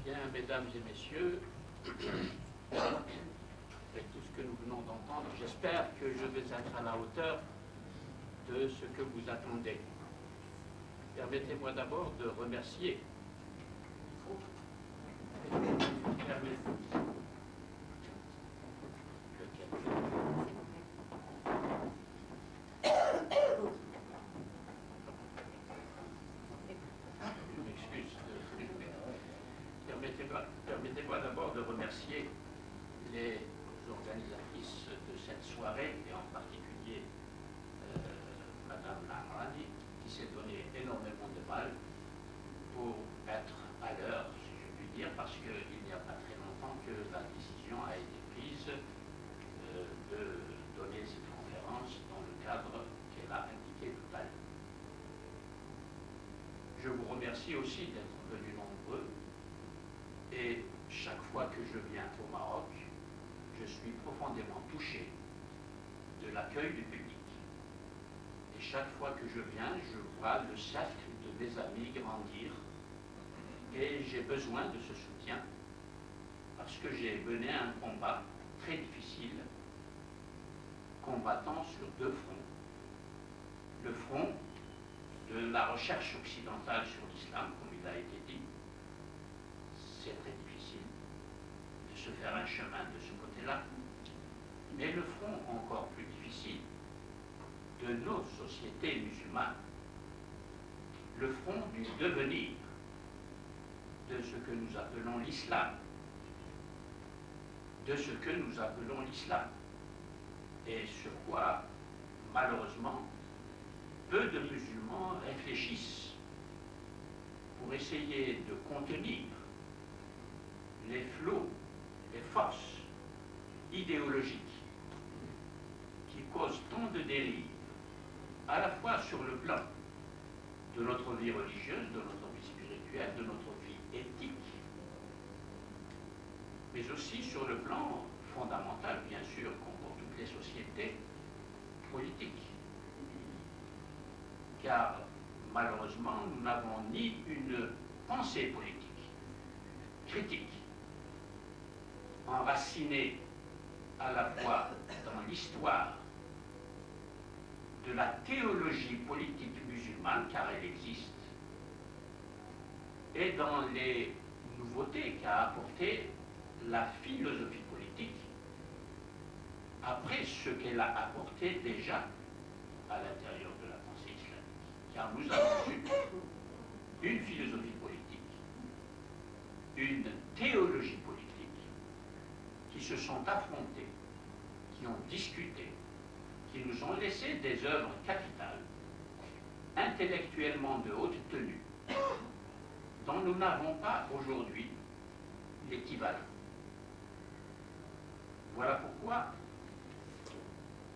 Bien, mesdames et messieurs, avec tout ce que nous venons d'entendre, j'espère que je vais être à la hauteur de ce que vous attendez. Permettez-moi d'abord de remercier. Permettez-moi d'abord de remercier les organisatrices de cette soirée, et en particulier Madame Lahrani, qui s'est donné énormément de mal pour être à l'heure, si je puis dire, parce qu'il n'y a pas très longtemps que la décision a été prise de donner cette conférence dans le cadre qu'elle a indiqué tout à l'heure. Je vous remercie aussi d'être venus nombreux. Et chaque fois que je viens au Maroc, je suis profondément touché de l'accueil du public. Et chaque fois que je viens, je vois le cercle de mes amis grandir. Et j'ai besoin de ce soutien parce que j'ai mené un combat très difficile, combattant sur deux fronts. Le front de la recherche occidentale sur l'islam, comme il a été dit. C'est très difficile de se faire un chemin de ce côté-là. Mais le front encore plus difficile de nos sociétés musulmanes, le front du devenir de ce que nous appelons l'islam, de ce que nous appelons l'islam, et sur quoi, malheureusement, peu de musulmans réfléchissent pour essayer de contenir les flots, les forces idéologiques qui causent tant de dérives, à la fois sur le plan de notre vie religieuse, de notre vie spirituelle, de notre vie éthique, mais aussi sur le plan fondamental, bien sûr, comme pour toutes les sociétés politiques. Car malheureusement, nous n'avons ni une pensée politique critique, enracinée à la fois dans l'histoire de la théologie politique musulmane, car elle existe, et dans les nouveautés qu'a apporté la philosophie politique, après ce qu'elle a apporté déjà à l'intérieur de la pensée islamique. Car nous avons eu une philosophie politique, une théologie politique, qui se sont affrontés, qui ont discuté, qui nous ont laissé des œuvres capitales, intellectuellement de haute tenue, dont nous n'avons pas aujourd'hui l'équivalent. Voilà pourquoi,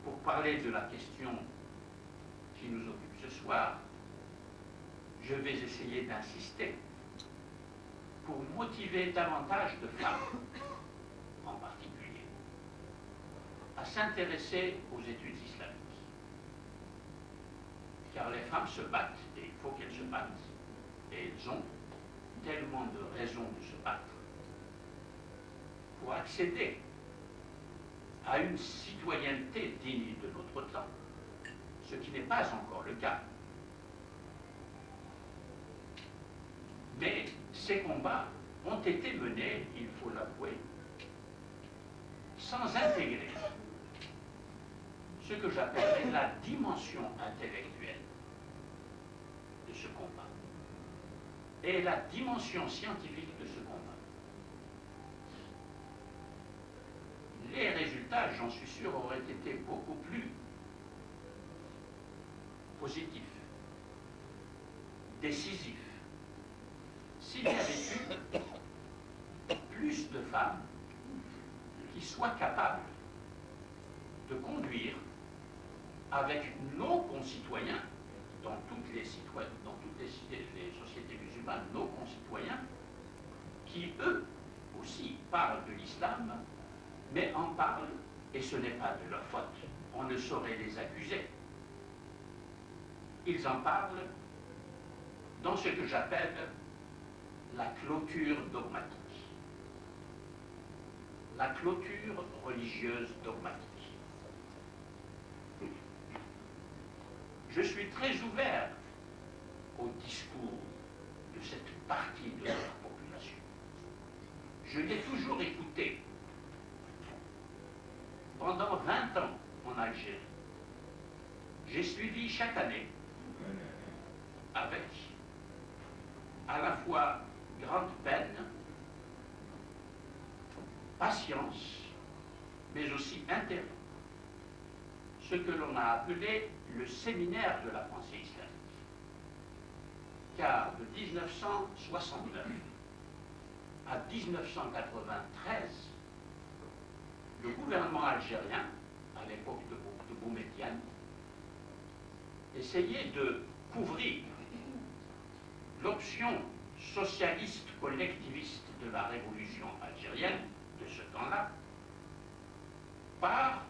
pour parler de la question qui nous occupe ce soir, je vais essayer d'insister pour motiver davantage de femmes, en particulier, à s'intéresser aux études islamiques. Car les femmes se battent, et il faut qu'elles se battent, et elles ont tellement de raisons de se battre pour accéder à une citoyenneté digne de notre temps, ce qui n'est pas encore le cas. Mais ces combats ont été menés, il faut l'avouer, sans intégrer ce que j'appellerais la dimension intellectuelle de ce combat et la dimension scientifique de ce combat. Les résultats, j'en suis sûr, auraient été beaucoup plus positifs, décisifs, s'il y avait eu plus de femmes qui soient capables de conduire avec nos concitoyens, dans toutes les sociétés musulmanes, nos concitoyens, qui eux aussi parlent de l'islam, mais en parlent, et ce n'est pas de leur faute, on ne saurait les accuser. Ils en parlent dans ce que j'appelle la clôture dogmatique. La clôture religieuse dogmatique. Je suis très ouvert au discours de cette partie de notre population. Je l'ai toujours écouté pendant 20 ans en Algérie. J'ai suivi chaque année avec à la fois grande peine, patience, mais aussi intérêt, ce que l'on a appelé le séminaire de la pensée islamique. Car de 1969 à 1993, le gouvernement algérien, à l'époque de Boumedienne, essayait de couvrir l'option socialiste collectiviste de la révolution algérienne de ce temps-là par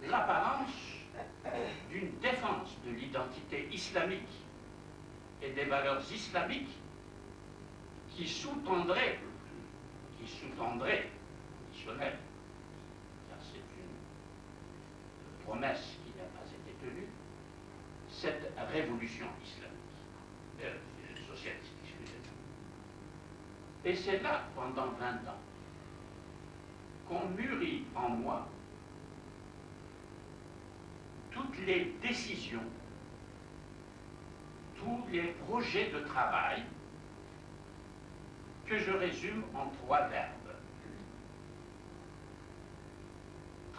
l'apparence d'une défense de l'identité islamique et des valeurs islamiques qui sous-tendrait, conditionnelle, car c'est une promesse qui n'a pas été tenue, cette révolution islamique, socialiste, excusez-moi. Et c'est là, pendant 20 ans, qu'on mûrit en moi toutes les décisions, tous les projets de travail que je résume en 3 verbes.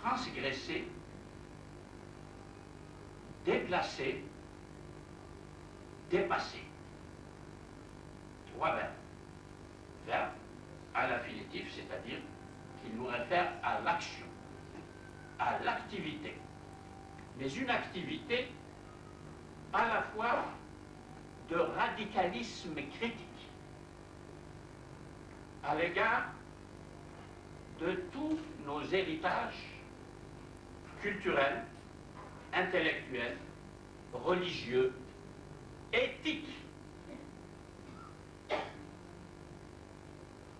Transgresser, déplacer, dépasser. 3 verbes. Verbe à l'infinitif, c'est-à-dire qu'il nous réfère à l'action, à l'activité. Mais une activité à la fois de radicalisme critique à l'égard de tous nos héritages culturels, intellectuels, religieux, éthiques.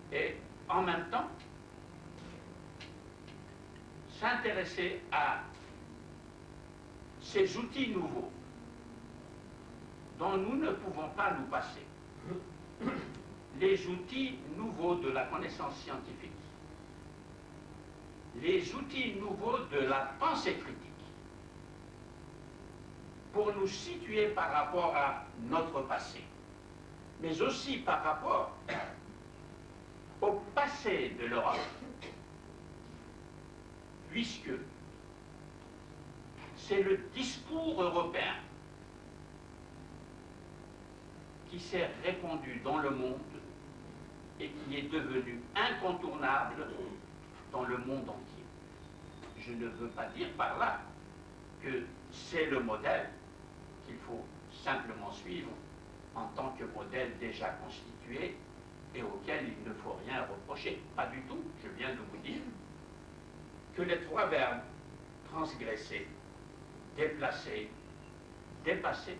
Et en même temps, s'intéresser à ces outils nouveaux dont nous ne pouvons pas nous passer. Les outils nouveaux de la connaissance scientifique, les outils nouveaux de la pensée critique, pour nous situer par rapport à notre passé, mais aussi par rapport au passé de l'Europe, puisque c'est le discours européen qui s'est répandu dans le monde et qui est devenu incontournable dans le monde entier. Je ne veux pas dire par là que c'est le modèle qu'il faut simplement suivre en tant que modèle déjà constitué et auquel il ne faut rien reprocher. Pas du tout, je viens de vous dire que les 3 verbes transgresser, déplacer, dépasser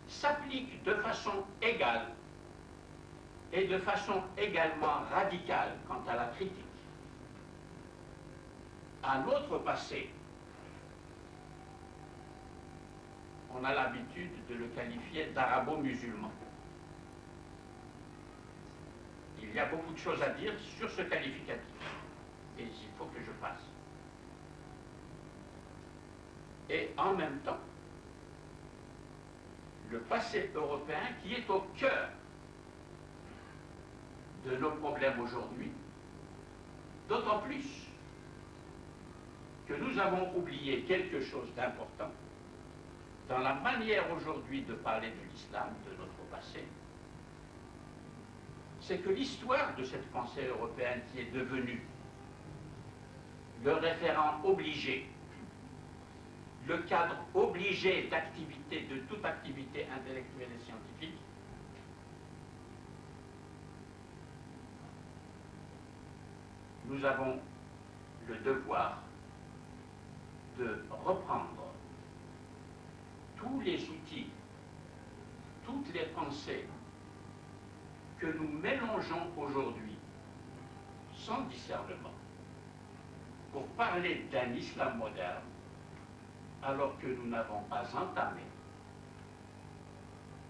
s'appliquent de façon égale et de façon également radicale quant à la critique à notre passé. On a l'habitude de le qualifier d'arabo-musulman. Il y a beaucoup de choses à dire sur ce qualificatif, et il faut que je fasse. Et en même temps, le passé européen qui est au cœur de nos problèmes aujourd'hui, d'autant plus que nous avons oublié quelque chose d'important dans la manière aujourd'hui de parler de l'islam, de notre passé, c'est que l'histoire de cette pensée européenne qui est devenue le référent obligé, le cadre obligé d'activité, de toute activité intellectuelle et scientifique, nous avons le devoir de reprendre tous les outils, toutes les pensées que nous mélangeons aujourd'hui sans discernement pour parler d'un islam moderne, alors que nous n'avons pas entamé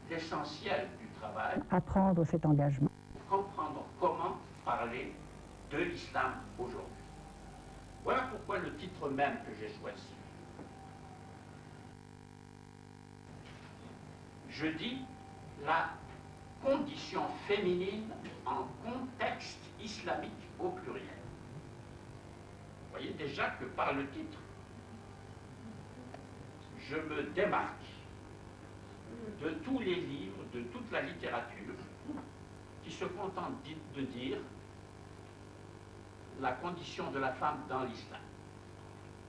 l'essentiel du travail à prendre cet engagement. Pour comprendre comment parler de l'islam aujourd'hui. Voilà pourquoi le titre même que j'ai choisi. Je dis la condition féminine en contexte islamique au pluriel. Vous voyez déjà que par le titre, je me démarque de tous les livres, de toute la littérature qui se contentent de dire la condition de la femme dans l'islam,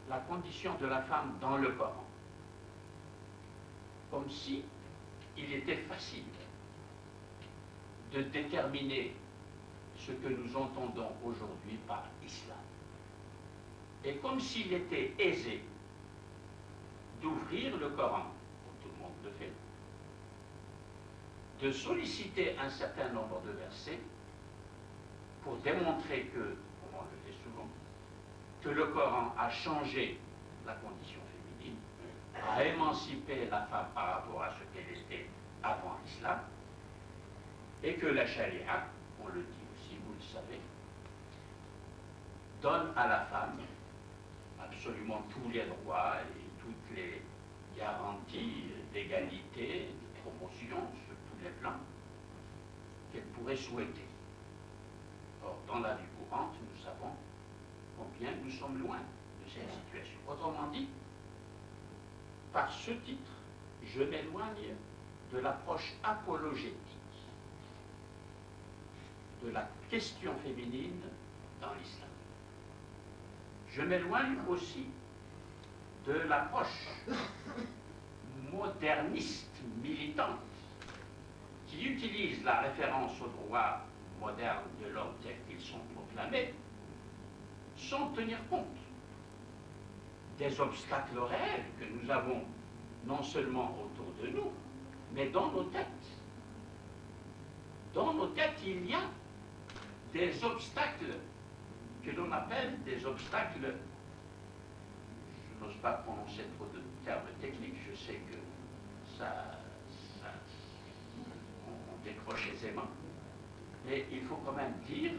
la condition de la femme dans le Coran. Comme si il était facile de déterminer ce que nous entendons aujourd'hui par islam. Et comme s'il était aisé d'ouvrir le Coran, comme tout le monde le fait, de solliciter un certain nombre de versets pour démontrer que, comme on le fait souvent, que le Coran a changé la condition féminine, a émancipé la femme par rapport à ce qu'elle était avant l'islam, et que la charia, on le dit aussi, vous le savez, donne à la femme absolument tous les droits et toutes les garanties d'égalité, de promotion sur tous les plans qu'elle pourrait souhaiter. Or, dans la vie courante, nous savons combien nous sommes loin de cette situation. Autrement dit, par ce titre, je m'éloigne de l'approche apologétique de la question féminine dans l'islam. Je m'éloigne aussi de l'approche moderniste, militante, qui utilise la référence aux droits modernes de l'homme tels qu'ils sont proclamés, sans tenir compte des obstacles réels que nous avons non seulement autour de nous, mais dans nos têtes. Dans nos têtes, il y a des obstacles que l'on appelle des obstacles, je n'ose pas prononcer trop de termes techniques, je sais que on décroche aisément, mais il faut quand même dire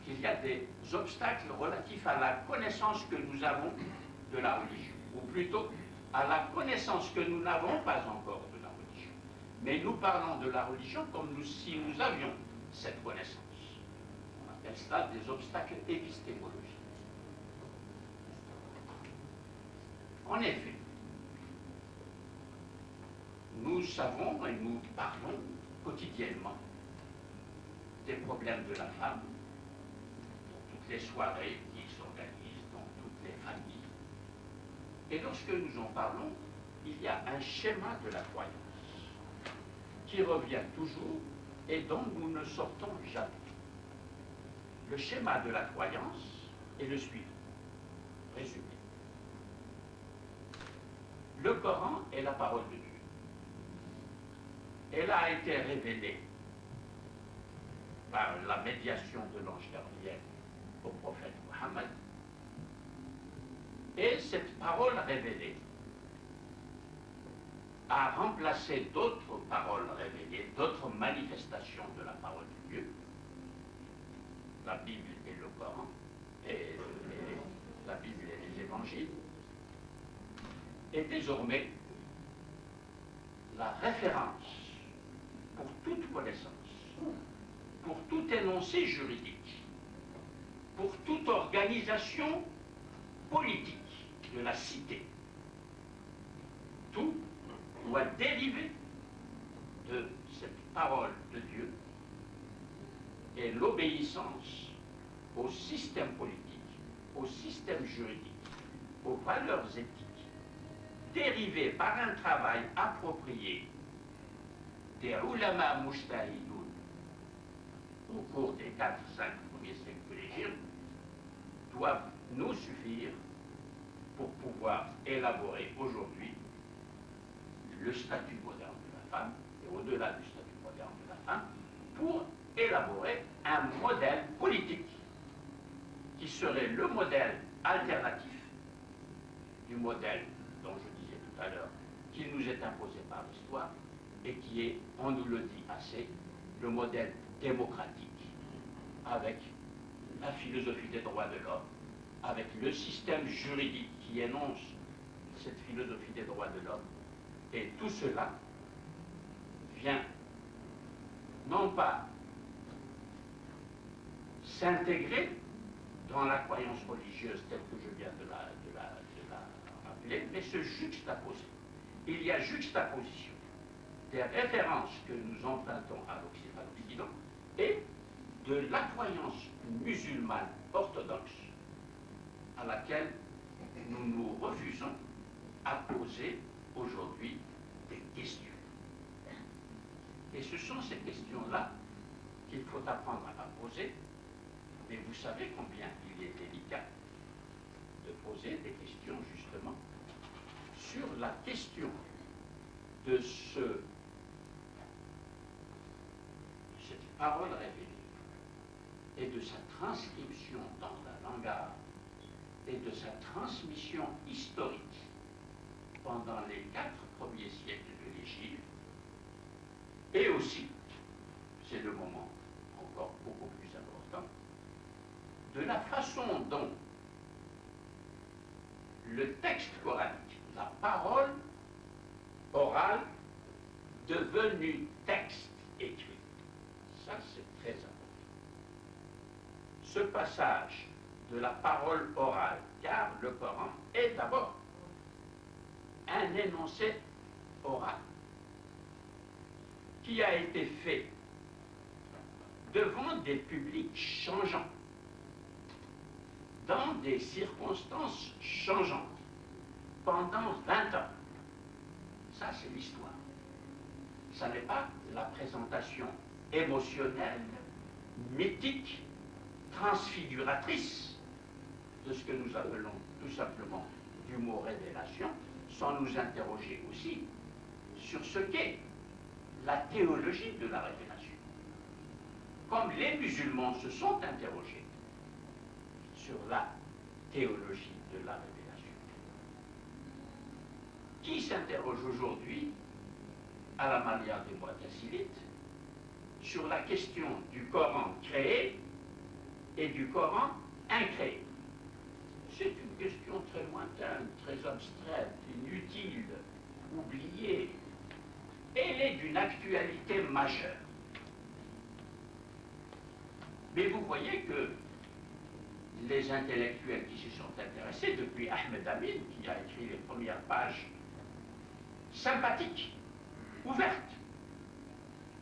qu'il y a des obstacles relatifs à la connaissance que nous avons de la religion, ou plutôt à la connaissance que nous n'avons pas encore de la religion. Mais nous parlons de la religion comme si nous avions cette connaissance. On appelle cela des obstacles épistémologiques. En effet, nous savons et nous parlons quotidiennement des problèmes de la femme dans toutes les soirées qui s'organisent, dans toutes les familles. Et lorsque nous en parlons, il y a un schéma de la croyance qui revient toujours et dont nous ne sortons jamais. Le schéma de la croyance est le suivant, résumé. Le Coran est la parole de Dieu. Elle a été révélée par la médiation de l'ange Gabriel au prophète Mohammed. Et cette parole révélée a remplacé d'autres paroles révélées, d'autres manifestations de la parole de Dieu, la Bible et le Coran, et la Bible et les évangiles. Et désormais, la référence pour toute connaissance, pour tout énoncé juridique, pour toute organisation politique de la cité. Tout doit dériver de cette parole de Dieu et l'obéissance au système politique, au système juridique, aux valeurs éthiques, dérivées par un travail approprié des ulama mujtahidoun au cours des 4-5 premiers siècles de l'Égypte, doivent nous suffire pour pouvoir élaborer aujourd'hui le statut moderne de la femme et au-delà du statut moderne de la femme, pour élaborer un modèle politique qui serait le modèle alternatif du modèle dont je disais tout à l'heure, qui nous est imposé par l'histoire et qui est, on nous le dit assez, le modèle démocratique avec la philosophie des droits de l'homme, avec le système juridique qui énonce cette philosophie des droits de l'homme. Et tout cela vient non pas s'intégrer dans la croyance religieuse telle que je viens de la rappeler, mais se juxtaposer. Il y a juxtaposition des références que nous empruntons à l'Occident et de la croyance musulmane orthodoxe à laquelle nous nous refusons à poser aujourd'hui des questions. Et ce sont ces questions-là qu'il faut apprendre à poser, mais vous savez combien il est délicat de poser des questions justement sur la question de cette parole révélée et de sa transcription dans un langage et de sa transmission historique pendant les 4 premiers siècles de l'Égypte, et aussi, c'est le moment encore beaucoup plus important, de la façon dont le texte coranique, la parole orale, devenue texte écrit. Ça, c'est très important. Ce passage de la parole orale, car le Coran est d'abord un énoncé oral qui a été fait devant des publics changeants, dans des circonstances changeantes, pendant 20 ans. Ça, c'est l'histoire. Ça n'est pas la présentation émotionnelle, mythique, transfiguratrice de ce que nous appelons tout simplement du mot révélation, sans nous interroger aussi sur ce qu'est la théologie de la révélation. Comme les musulmans se sont interrogés sur la théologie de la révélation. Qui s'interroge aujourd'hui, à la manière des Mu'tazilites, sur la question du Coran créé et du Coran incréé? C'est une question très lointaine, très abstraite, inutile, oubliée. Elle est d'une actualité majeure. Mais vous voyez que les intellectuels qui se sont intéressés, depuis Ahmed Amin, qui a écrit les premières pages sympathiques, ouvertes,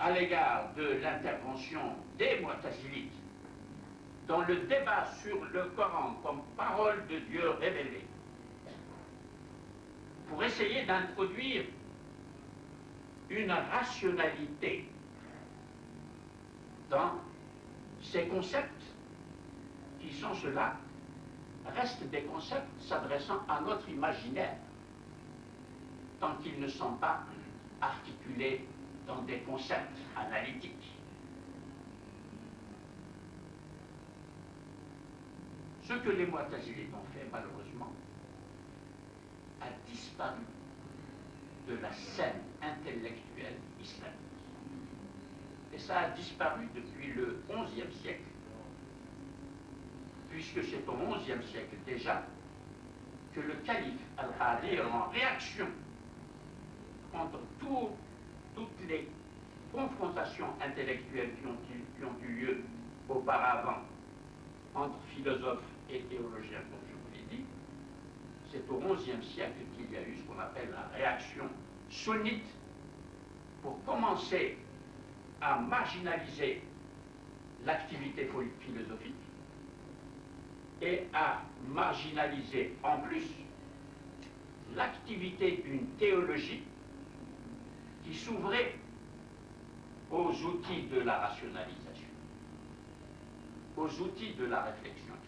à l'égard de l'intervention des Mu'tazilites dans le débat sur le Coran comme parole de Dieu révélée, pour essayer d'introduire une rationalité dans ces concepts qui sont ceux-là, restent des concepts s'adressant à notre imaginaire, tant qu'ils ne sont pas articulés dans des concepts analytiques. Ce que les Mu'tazilites ont fait, malheureusement, a disparu de la scène intellectuelle islamique. Et ça a disparu depuis le XIe siècle, puisque c'est au XIe siècle déjà que le calife Al-Hadi, en réaction contre toutes les confrontations intellectuelles qui ont eu lieu auparavant entre philosophes et théologiens, comme je vous l'ai dit, c'est au XIe siècle qu'il y a eu ce qu'on appelle la réaction sunnite pour commencer à marginaliser l'activité philosophique et à marginaliser en plus l'activité d'une théologie qui s'ouvrait aux outils de la rationalisation, aux outils de la réflexion critique.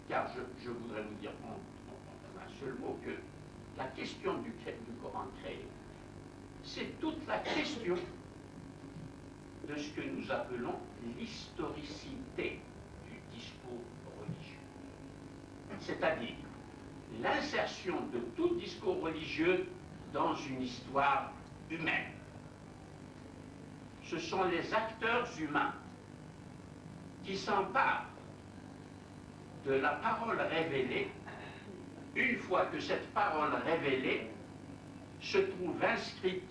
Car je voudrais vous dire en un seul mot que la question du Coran créé c'est toute la question de ce que nous appelons l'historicité du discours religieux. C'est-à-dire l'insertion de tout discours religieux dans une histoire humaine. Ce sont les acteurs humains qui s'emparent de la parole révélée une fois que cette parole révélée se trouve inscrite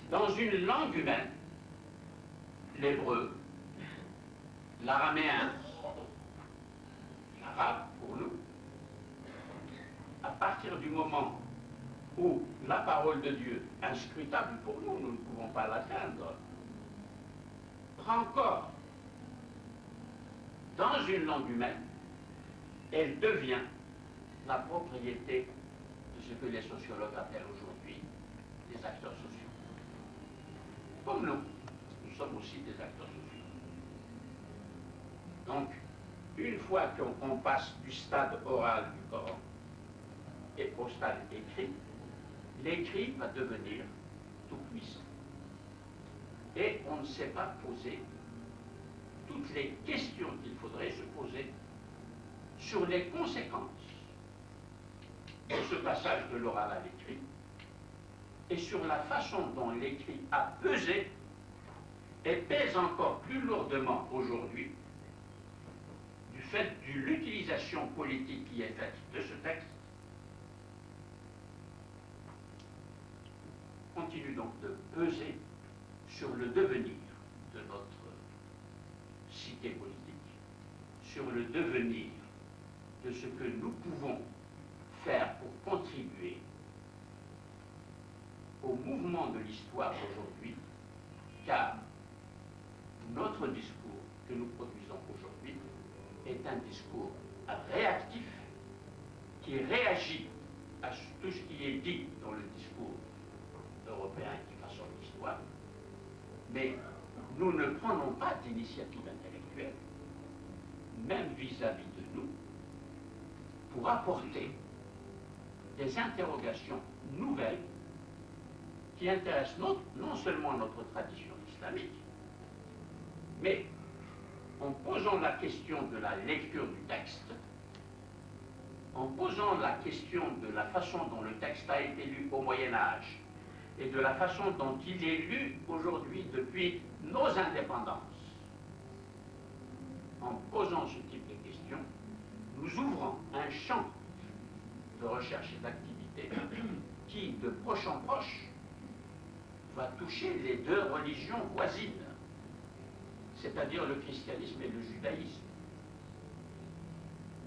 dans une langue humaine, l'hébreu, l'araméen, l'arabe pour nous. À partir du moment où la parole de Dieu, inscrutable pour nous, nous ne pouvons pas l'atteindre, prend corps dans une langue humaine, elle devient la propriété de ce que les sociologues appellent aujourd'hui des acteurs sociaux. Comme nous sommes aussi des acteurs sociaux. Donc, une fois qu'on passe du stade oral du Coran et au stade écrit, l'écrit va devenir tout puissant. Et on ne sait pas poser toutes les questions qu'il faudrait se poser sur les conséquences de ce passage de l'oral à l'écrit et sur la façon dont l'écrit a pesé et pèse encore plus lourdement aujourd'hui du fait de l'utilisation politique qui est faite de ce texte. Continue donc de peser sur le devenir de notre cité politique, sur le devenir de ce que nous pouvons faire pour contribuer au mouvement de l'histoire d'aujourd'hui, car notre discours que nous produisons aujourd'hui est un discours réactif qui réagit à tout ce qui est dit dans le discours européen qui façonne l'histoire, mais nous ne prenons pas d'initiative intellectuelle, même vis-à-vis de nous, pour apporter des interrogations nouvelles qui intéressent non seulement notre tradition islamique, mais en posant la question de la lecture du texte, en posant la question de la façon dont le texte a été lu au Moyen-Âge et de la façon dont il est lu aujourd'hui depuis nos indépendances. En posant ce type de questions, nous ouvrons un champ de recherche et d'activité qui, de proche en proche, va toucher les deux religions voisines, c'est-à-dire le christianisme et le judaïsme.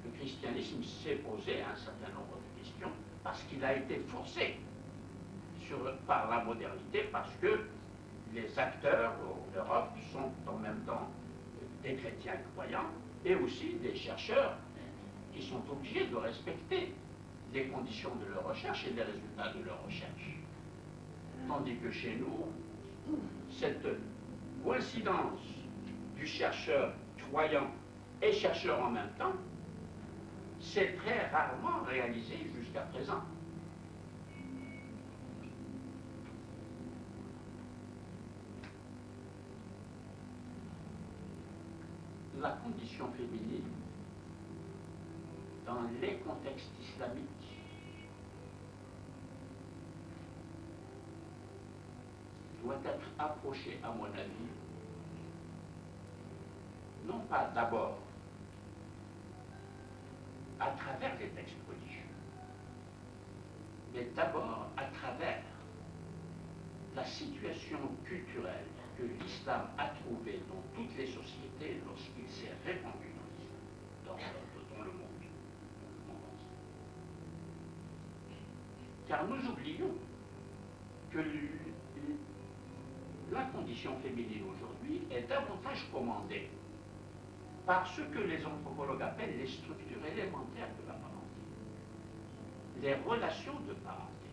Le christianisme s'est posé un certain nombre de questions parce qu'il a été forcé par la modernité, parce que les acteurs en Europe sont en même temps des chrétiens croyants et aussi des chercheurs qui sont obligés de respecter les conditions de leur recherche et les résultats de leur recherche. Tandis que chez nous, cette coïncidence du chercheur croyant et chercheur en même temps s'est très rarement réalisée jusqu'à présent. La condition féminine dans les contextes islamiques doit être approchée, à mon avis, non pas d'abord à travers les textes religieux, mais d'abord à travers la situation culturelle que l'islam a trouvée dans toutes les sociétés lorsqu'il s'est répandu dans le monde entier. Car nous oublions que la condition féminine aujourd'hui est davantage commandée par ce que les anthropologues appellent les structures élémentaires de la parenté, les relations de parenté,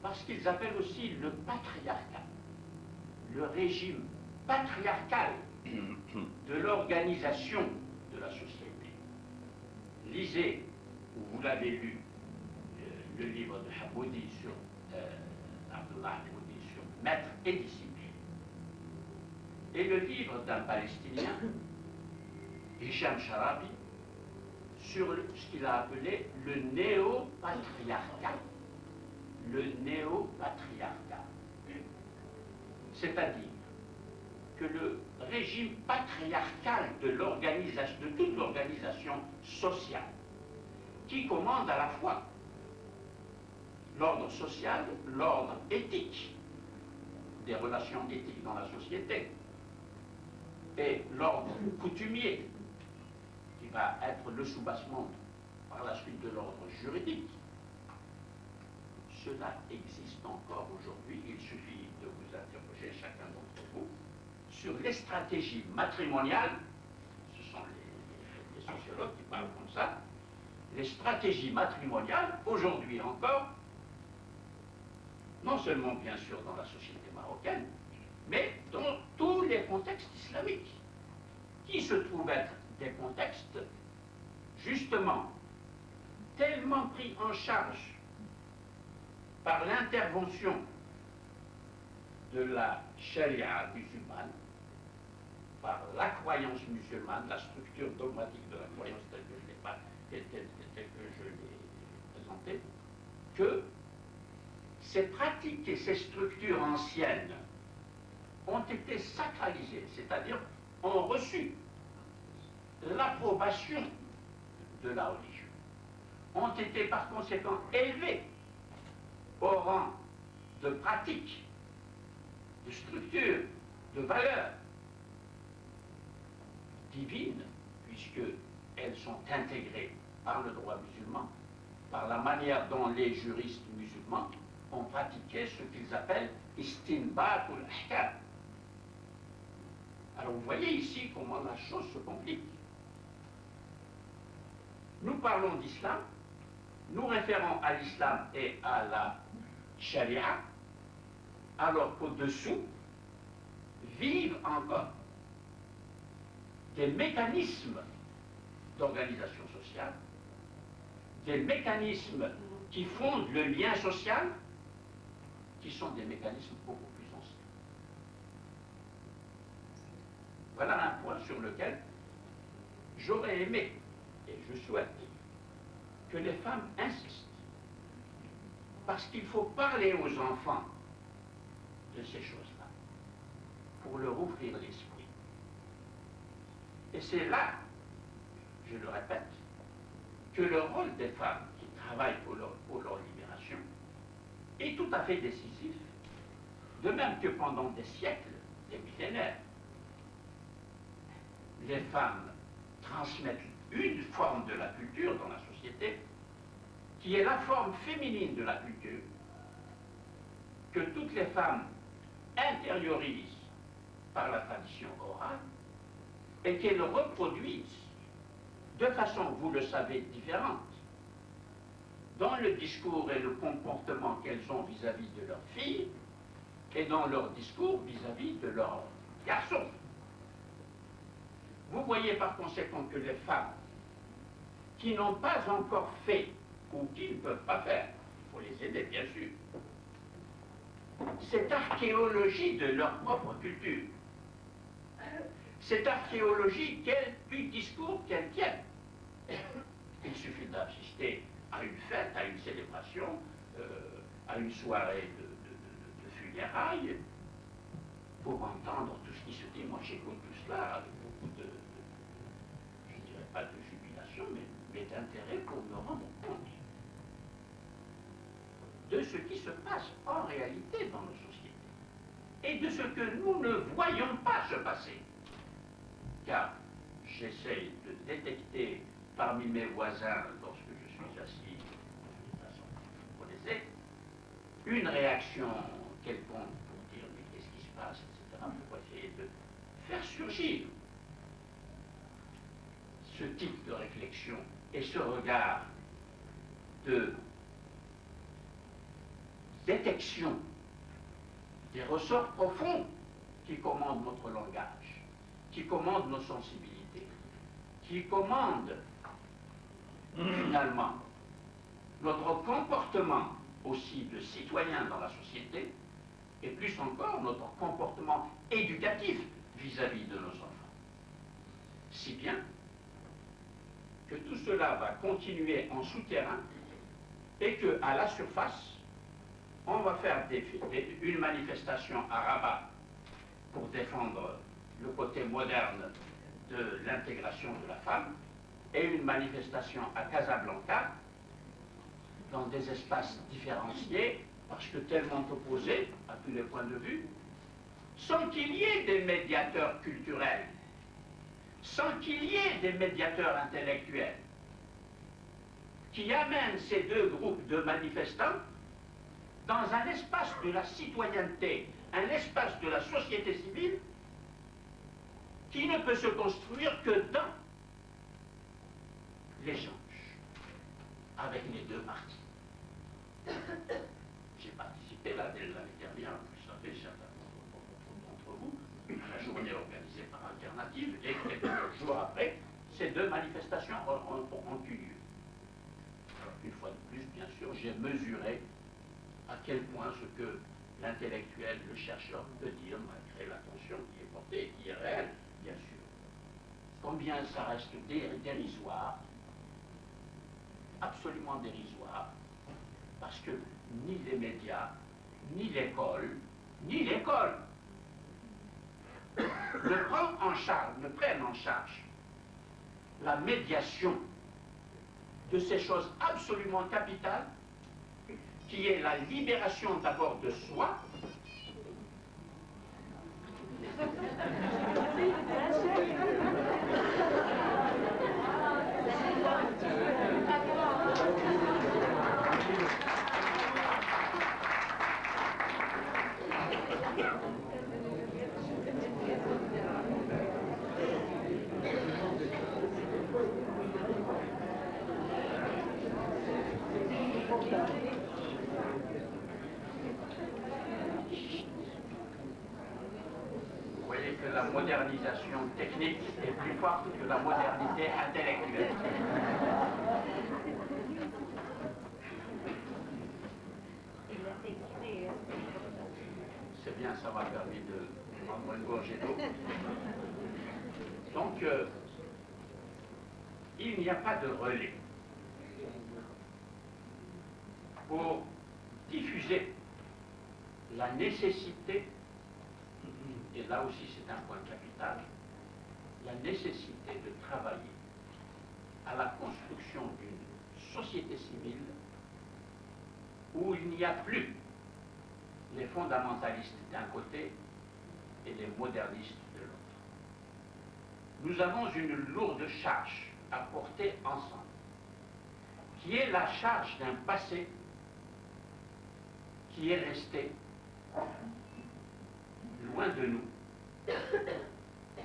parce qu'ils appellent aussi le patriarcat, le régime patriarcal de l'organisation de la société. Lisez, ou vous l'avez lu, le livre de Hamoudi sur Abdullah Moudi sur Maître et discipline, et le livre d'un Palestinien, Hicham Charabi, sur ce qu'il a appelé le néo-patriarcat. Le néo-patriarcat. C'est-à-dire que le régime patriarcal de toute l'organisation sociale, qui commande à la fois l'ordre social, l'ordre éthique, des relations éthiques dans la société, et l'ordre coutumier, qui va être le soubassement par la suite de l'ordre juridique. Cela existe encore aujourd'hui. Il suffit de vous interroger, chacun d'entre vous, sur les stratégies matrimoniales. Ce sont les sociologues qui parlent comme ça. Les stratégies matrimoniales, aujourd'hui encore, non seulement bien sûr dans la société marocaine, mais dans tous les contextes islamiques, qui se trouvent être des contextes justement tellement pris en charge par l'intervention de la charia musulmane, par la croyance musulmane, la structure dogmatique de la croyance telle que je l'ai présentée, que ces pratiques et ces structures anciennes ont été sacralisées, c'est-à-dire ont reçu l'approbation de la religion, ont été par conséquent élevées au rang de pratiques, de structures, de valeurs divines, puisqu'elles sont intégrées par le droit musulman, par la manière dont les juristes musulmans ont pratiqué ce qu'ils appellent istinbat ou l'ahkam. Alors vous voyez ici comment la chose se complique. Nous parlons d'islam, nous référons à l'islam et à la charia, alors qu'au-dessous vivent encore des mécanismes d'organisation sociale, des mécanismes qui fondent le lien social, qui sont des mécanismes beaucoup plus anciens. Voilà un point sur lequel j'aurais aimé, et je souhaite, que les femmes insistent. Parce qu'il faut parler aux enfants de ces choses-là, pour leur ouvrir l'esprit. Et c'est là, je le répète, que le rôle des femmes qui travaillent pour leur libération est tout à fait décisif, de même que pendant des siècles, des millénaires, les femmes transmettent une forme de la culture dans la société qui est la forme féminine de la culture que toutes les femmes intériorisent par la tradition orale et qu'elles reproduisent de façon, vous le savez, différente dans le discours et le comportement qu'elles ont vis-à-vis de leurs filles et dans leur discours vis-à-vis de leurs garçons. Vous voyez par conséquent que les femmes qui n'ont pas encore fait ou qui ne peuvent pas faire, il faut les aider bien sûr, cette archéologie de leur propre culture, cette archéologie du discours qu'elles tiennent. Il suffit d'assister à une fête, à une célébration, à une soirée de funérailles, pour entendre tout ce qui se dit. Moi j'écoute tout cela avec beaucoup de je ne dirais pas de jubilation, mais d'intérêt pour me rendre compte de ce qui se passe en réalité dans nos sociétés et de ce que nous ne voyons pas se passer. Car j'essaye de détecter parmi mes voisins, lorsque je suis assis, de façon que vous connaissez, une réaction quelconque pour dire mais qu'est-ce qui se passe, etc., pour essayer de faire surgir ce type de réflexion et ce regard de détection des ressorts profonds qui commandent notre langage, qui commandent nos sensibilités, qui commandent finalement notre comportement aussi de citoyen. citoyens dans la société, et plus encore notre comportement éducatif vis-à-vis de nos enfants. Si bien que tout cela va continuer en souterrain et qu'à la surface, on va faire une manifestation à Rabat pour défendre le côté moderne de l'intégration de la femme et une manifestation à Casablanca dans des espaces différenciés parce que tellement opposés à tous les points de vue, sans qu'il y ait des médiateurs culturels, sans qu'il y ait des médiateurs intellectuels qui amènent ces deux groupes de manifestants dans un espace de la citoyenneté, un espace de la société civile qui ne peut se construire que dans l'échange avec les deux parties. J'ai participé là dès l'année dernière, vous savez, certains d'entre vous, à la journée organisée par Alternative, et quelques jours après, ces deux manifestations ont eu lieu. Alors, une fois de plus, bien sûr, j'ai mesuré à quel point ce que l'intellectuel, le chercheur peut dire, malgré l'attention qui est portée et qui est réelle, bien sûr. Combien ça reste dérisoire, absolument dérisoire, parce que ni les médias, ni l'école ne prennent en charge la médiation de ces choses absolument capitales, qui est la libération d'abord de soi, vous voyez que la modernisation technique est plus forte que la modernité intellectuelle. C'est bien, ça m'a permis de prendre une gorgée d'eau. Donc, il n'y a pas de relais pour diffuser la nécessité, et là aussi c'est un point capital, la nécessité de travailler à la construction d'une société civile où il n'y a plus les fondamentalistes d'un côté et les modernistes de l'autre. Nous avons une lourde charge à porter ensemble, qui est la charge d'un passé qui est resté loin de nous.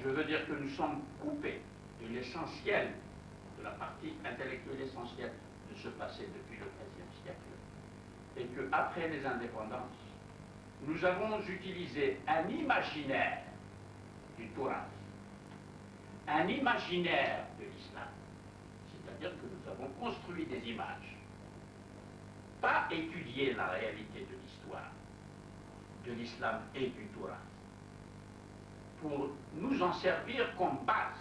Je veux dire que nous sommes coupés de l'essentiel, de la partie intellectuelle essentielle de ce passé depuis le XIIIe siècle, et qu'après les indépendances, nous avons utilisé un imaginaire du Touran, un imaginaire de l'islam, c'est-à-dire que nous avons construit des images, pas étudié la réalité de l'histoire, de l'islam et du Touran, pour nous en servir comme base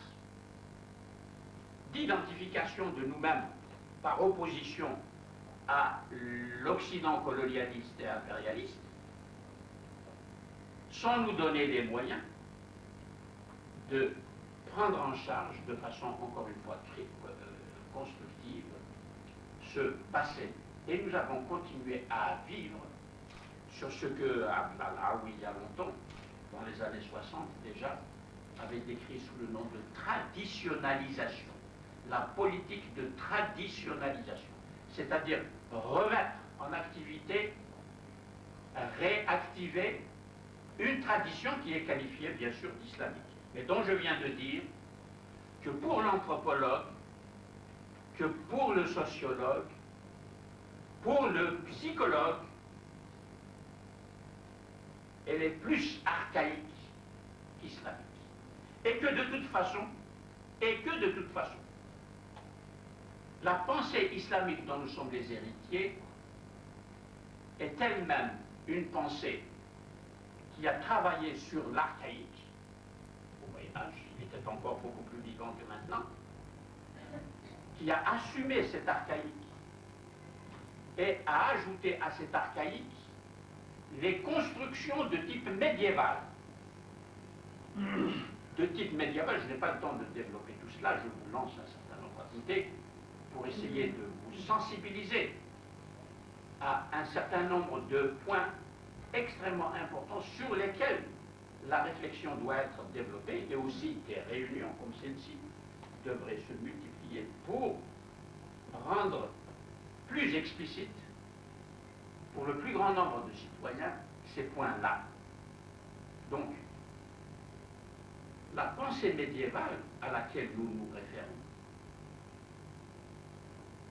d'identification de nous-mêmes par opposition à l'Occident colonialiste et impérialiste, sans nous donner les moyens de prendre en charge de façon, encore une fois, très constructive, ce passé. Et nous avons continué à vivre sur ce que Abd al-Aoui, il y a longtemps, dans les années 60 déjà, avait décrit sous le nom de traditionnalisation. La politique de traditionnalisation, c'est-à-dire remettre en activité, réactiver une tradition qui est qualifiée bien sûr d'islamique, mais dont je viens de dire que pour l'anthropologue, que pour le sociologue, pour le psychologue, elle est plus archaïque qu'islamique. Et que de toute façon, la pensée islamique dont nous sommes les héritiers est elle-même une pensée qui a travaillé sur l'archaïque. Au Moyen-Âge, il était encore beaucoup plus vivant que maintenant, qui a assumé cet archaïque et a ajouté à cet archaïque les constructions de type médiéval. De type médiéval, je n'ai pas le temps de développer tout cela, je vous lance un certain nombre d'idées pour essayer de vous sensibiliser à un certain nombre de points extrêmement importants sur lesquels la réflexion doit être développée, et aussi des réunions comme celle-ci devraient se multiplier pour rendre plus explicite pour le plus grand nombre de citoyens ces points-là. Donc, la pensée médiévale à laquelle nous nous référons,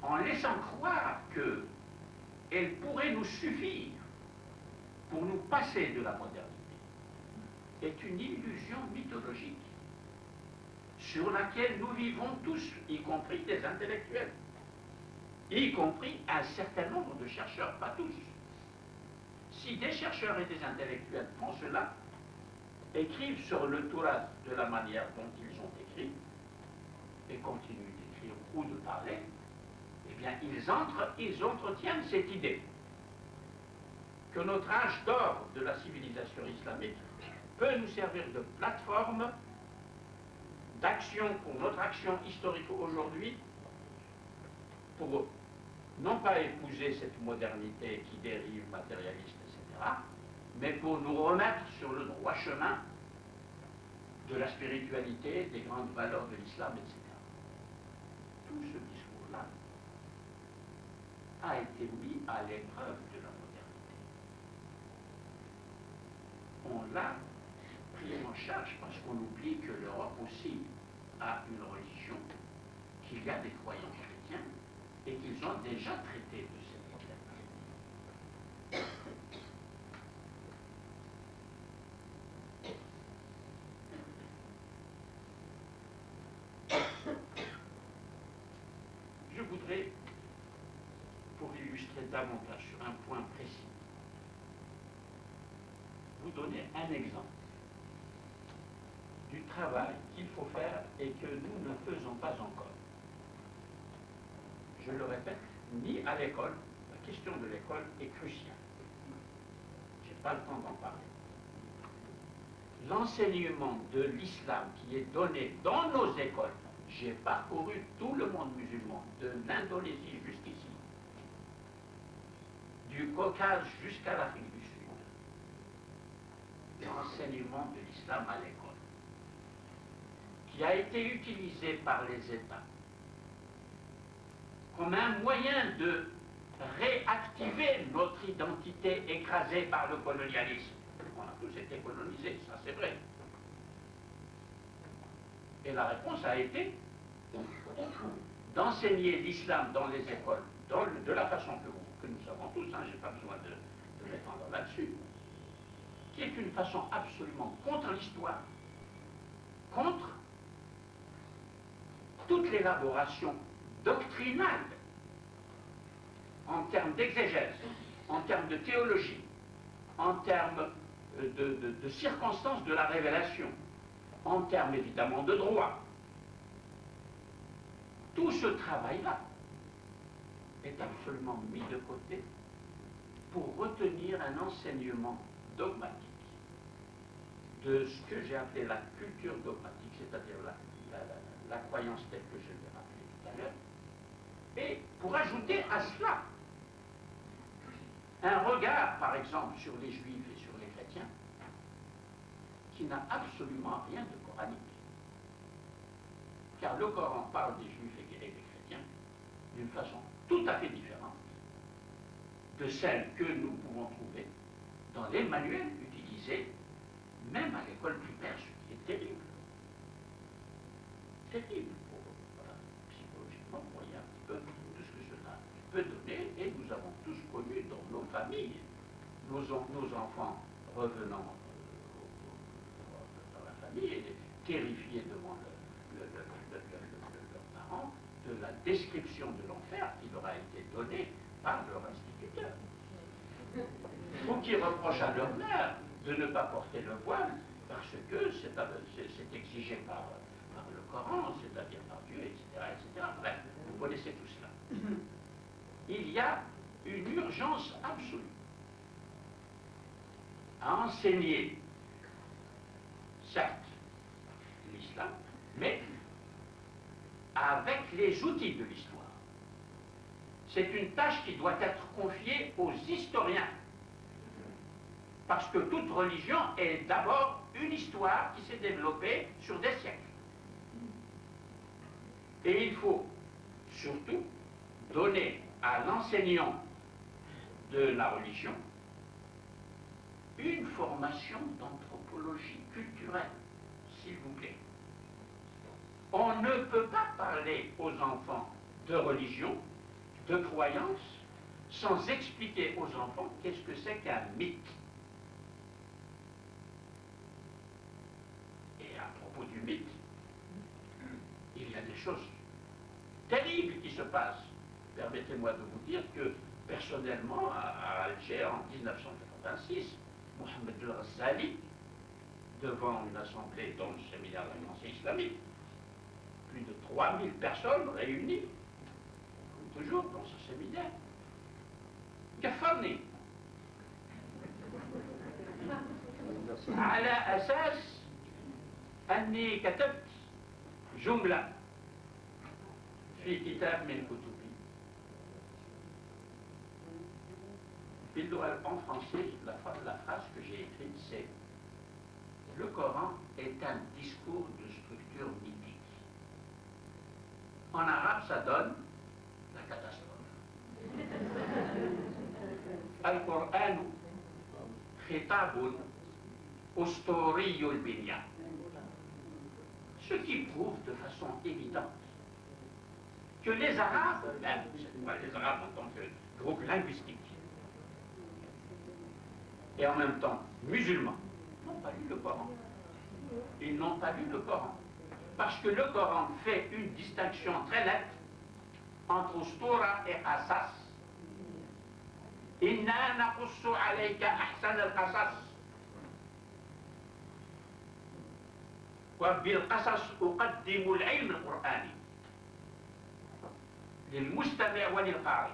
en laissant croire qu'elle pourrait nous suffire pour nous passer de la modernité, est une illusion mythologique sur laquelle nous vivons tous, y compris des intellectuels, y compris un certain nombre de chercheurs, pas tous. Si des chercheurs et des intellectuels font cela, écrivent sur le Torah de la manière dont ils ont écrit, et continuent d'écrire ou de parler, eh bien, ils entretiennent cette idée que notre âge d'or de la civilisation islamique peut nous servir de plateforme d'action pour notre action historique aujourd'hui, pour non pas épouser cette modernité qui dérive matérialiste, etc., mais pour nous remettre sur le droit chemin de la spiritualité, des grandes valeurs de l'islam, etc. Tout ce discours-là a été mis à l'épreuve de la modernité. On l'a pris en charge parce qu'on oublie que l'Europe aussi a une religion, qu'il y a des croyants chrétiens et qu'ils ont déjà traité de ces problèmes. Je voudrais, pour illustrer davantage sur un point précis, vous donner un exemple du travail qu'il faut faire et que nous ne faisons pas encore. Je le répète, ni à l'école, la question de l'école est cruciale. Je n'ai pas le temps d'en parler. L'enseignement de l'islam qui est donné dans nos écoles, j'ai parcouru tout le monde musulman, de l'Indonésie jusqu'ici, du Caucase jusqu'à l'Afrique du Sud. L'enseignement de l'islam à l'école, qui a été utilisé par les États comme un moyen de réactiver notre identité écrasée par le colonialisme. On a tous été colonisés, ça c'est vrai. Et la réponse a été d'enseigner l'islam dans les écoles, de la façon que nous savons tous, hein, je n'ai pas besoin de m'étendre là-dessus, qui est une façon absolument contre l'histoire, contre toute l'élaboration doctrinale en termes d'exégèse, en termes de théologie, en termes de circonstances de la révélation, en termes évidemment de droit. Tout ce travail-là est absolument mis de côté pour retenir un enseignement dogmatique de ce que j'ai appelé la culture dogmatique, c'est-à-dire la croyance telle que je l'ai rappelée tout à l'heure, et pour ajouter à cela un regard, par exemple, sur les juifs et sur les chrétiens, qui n'a absolument rien de coranique. Car le Coran parle des juifs et des chrétiens d'une façon tout à fait différente de celle que nous pouvons trouver dans les manuels utilisés, même à l'école primaire, ce qui est terrible. Terrible, voilà, psychologiquement, vous voyez un petit peu tout ce que cela peut donner, et nous avons tous connu dans nos familles, nos enfants revenant dans la famille, terrifiés devant leurs parents, de la description de l'enfer qui leur a été donnée par leur instituteur. ou qui reprochent à leur mère de ne pas porter le voile parce que c'est exigé par le Coran, c'est-à-dire par Dieu, etc., etc. Bref, vous connaissez tout cela. Il y a une urgence absolue à enseigner, certes, l'islam, mais avec les outils de l'histoire. C'est une tâche qui doit être confiée aux historiens. Parce que toute religion est d'abord une histoire qui s'est développée sur des siècles. Et il faut surtout donner à l'enseignant de la religion une formation d'anthropologie culturelle, s'il vous plaît. On ne peut pas parler aux enfants de religion, de croyance, sans expliquer aux enfants qu'est-ce que c'est qu'un mythe. Et à propos du mythe, il y a des choses terribles qui se passent. Permettez-moi de vous dire que, personnellement, à Alger, en 1986, Mohamed El-Ghazali, devant une assemblée dans le séminaire de la pensée islamique, plus de 3000 personnes réunies, comme toujours dans ce séminaire, كفرني على أساس أني كتبت جملة في كتاب من كتبي en français, la phrase que j'ai écrite, c'est « Le Coran est un discours de structure mythique ». En arabe, ça donne la catastrophe. Al-Qur'an khitabun ustoriyul binya. Ce qui prouve de façon évidente que les Arabes, même, les Arabes en tant que groupe linguistique, et en même temps musulmans, n'ont pas lu le Coran. Ils n'ont pas lu le Coran. Parce que le Coran fait une distinction très nette entre Ustura et Qasas. Inna naqussu alayka ahsan al-qasas. Wa bil qasas uqaddimu al-ilm al-Qur'ani. Lil-mustami' wa lil-qari.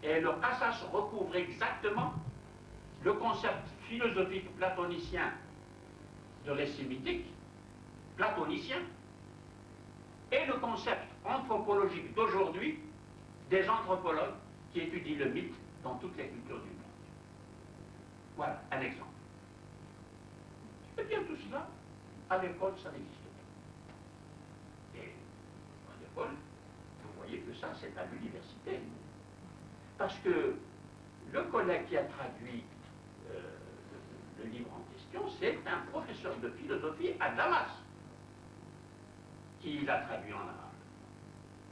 Et le qasas recouvre exactement le concept philosophique platonicien de récit mythique, platonicien, et le concept anthropologique d'aujourd'hui des anthropologues qui étudient le mythe dans toutes les cultures du monde. Voilà un exemple. Et bien tout cela, à l'école, ça n'existe pas. Et à l'école, vous voyez que ça, c'est à l'université. Parce que le collègue qui a traduit le livre en question, c'est un professeur de philosophie à Damas, qui l'a traduit en arabe,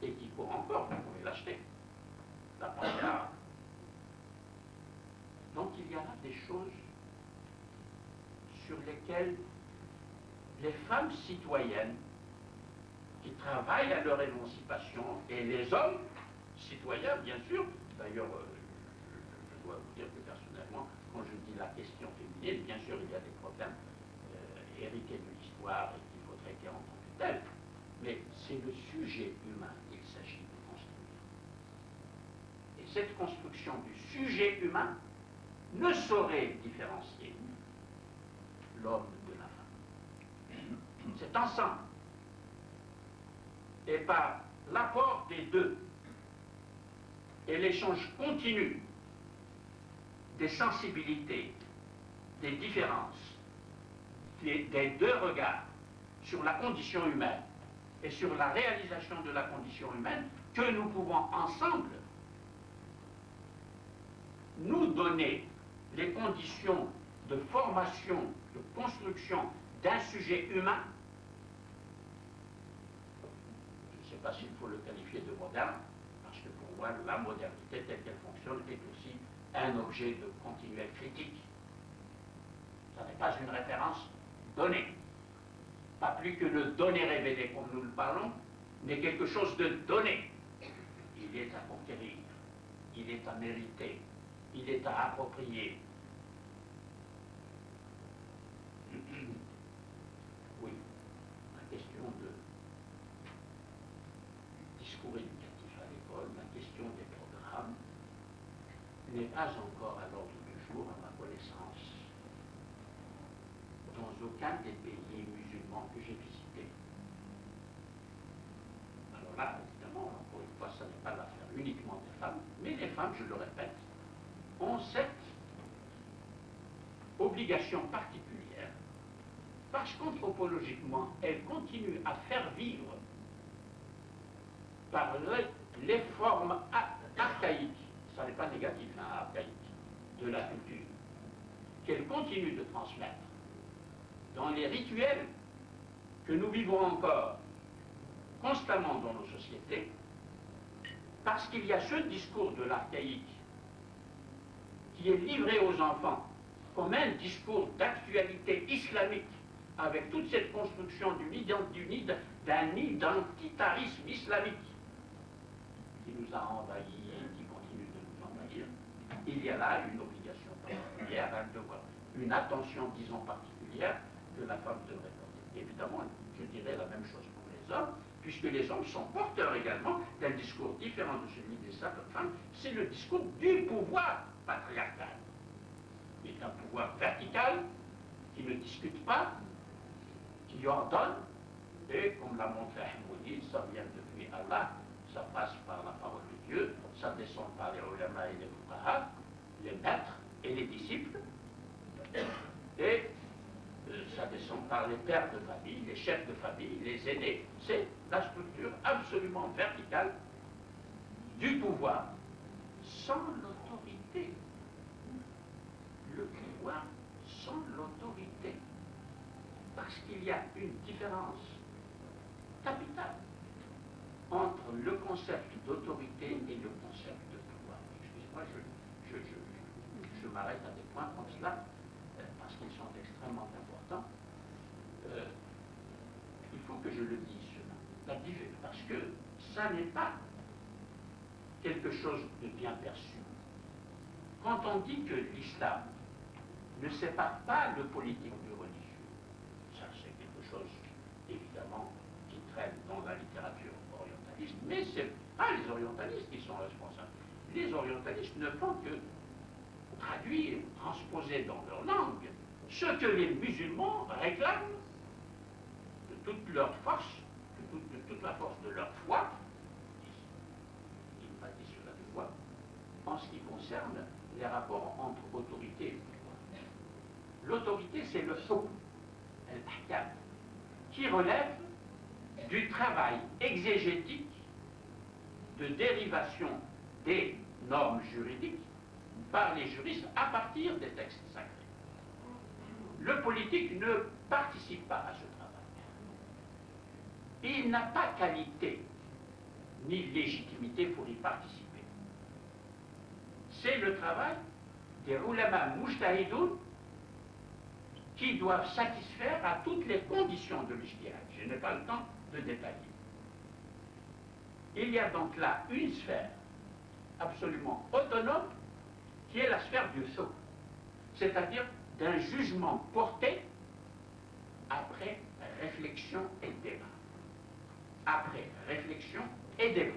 et qui court encore, vous pouvez l'acheter, la pensée arabe. Donc il y a là des choses sur lesquelles les femmes citoyennes qui travaillent à leur émancipation, et les hommes citoyens, bien sûr, d'ailleurs, je dois vous dire que personnellement, quand je dis la question féminine, bien sûr, il y a des problèmes hérités de l'histoire et qu'il faut traiter en tant que tels, mais c'est le sujet humain qu'il s'agit de construire. Et cette construction du sujet humain ne saurait différencier l'homme de la femme. C'est ensemble. Et par l'apport des deux et l'échange continu des sensibilités, des différences, des deux regards sur la condition humaine et sur la réalisation de la condition humaine, que nous pouvons ensemble nous donner les conditions de formation, de construction d'un sujet humain. Je ne sais pas s'il faut le qualifier de moderne, parce que pour moi, la modernité telle qu'elle fonctionne est aussi un objet de continuelle critique. Ça n'est pas une référence donnée. Pas plus que le donné révélé comme nous le parlons, mais quelque chose de donné. Il est à conquérir. il est à mériter, il est à approprier. Oui, la question de discours éducatif à l'école, la question des programmes, n'est pas encore à l'ordre du jour, à ma connaissance, dans aucun des pays musulmans que j'ai visités. Alors là, évidemment, encore une fois, ça n'est pas l'affaire uniquement des femmes, mais les femmes, je le répète, ont cette obligation particulière, parce qu'anthropologiquement, elles continuent à faire vivre par les formes archaïques, ça n'est pas négatif, hein, archaïque, de la culture, qu'elles continuent de transmettre dans les rituels que nous vivons encore constamment dans nos sociétés, parce qu'il y a ce discours de l'archaïque qui est livré aux enfants comme un discours d'actualité islamique, avec toute cette construction d'un identitarisme islamique qui nous a envahis et qui continue de nous envahir. Il y a là une obligation particulière, un devoir, une attention, disons, particulière que la femme devrait porter. Évidemment, je dirais la même chose pour les hommes, puisque les hommes sont porteurs également d'un discours différent de celui des femmes. C'est le discours du pouvoir patriarcal. C'est un pouvoir vertical qui ne discute pas, qui ordonne, et comme l'a montré Ahmoudi, ça vient depuis Allah, ça passe par la parole de Dieu, ça descend par les ulama et les fuqaha, les maîtres et les disciples, et ça descend par les pères de famille, les chefs de famille, les aînés. C'est la structure absolument verticale du pouvoir, sans l'autorité. Le pouvoir sans l'autorité. Parce qu'il y a une différence capitale entre le concept d'autorité et le concept de pouvoir. Excusez-moi, je m'arrête à des points comme cela, parce qu'ils sont extrêmement importants. Il faut que je le dise, cela. Parce que ça n'est pas quelque chose de bien perçu. Quand on dit que l'islam ne sépare pas le politique du religieux, ça c'est quelque chose, évidemment, qui traîne dans la littérature orientaliste, mais ce n'est pas les orientalistes qui sont responsables. Les orientalistes ne font que traduire, transposer dans leur langue ce que les musulmans réclament de toute leur force, de toute la force de leur foi, ils bâtissent sur la foi, en ce qui concerne les rapports entre autorité et pouvoir. L'autorité, c'est le hukm, al-ahkam, qui relève du travail exégétique de dérivation des normes juridiques par les juristes à partir des textes sacrés. Le politique ne participe pas à ce travail. Il n'a pas qualité ni légitimité pour y participer. C'est le travail des ulama mujtahidoun qui doivent satisfaire à toutes les conditions de l'ijtihad. Je n'ai pas le temps de détailler. Il y a donc là une sphère absolument autonome qui est la sphère du hukm, c'est-à-dire d'un jugement porté après réflexion et débat. Après réflexion et débat.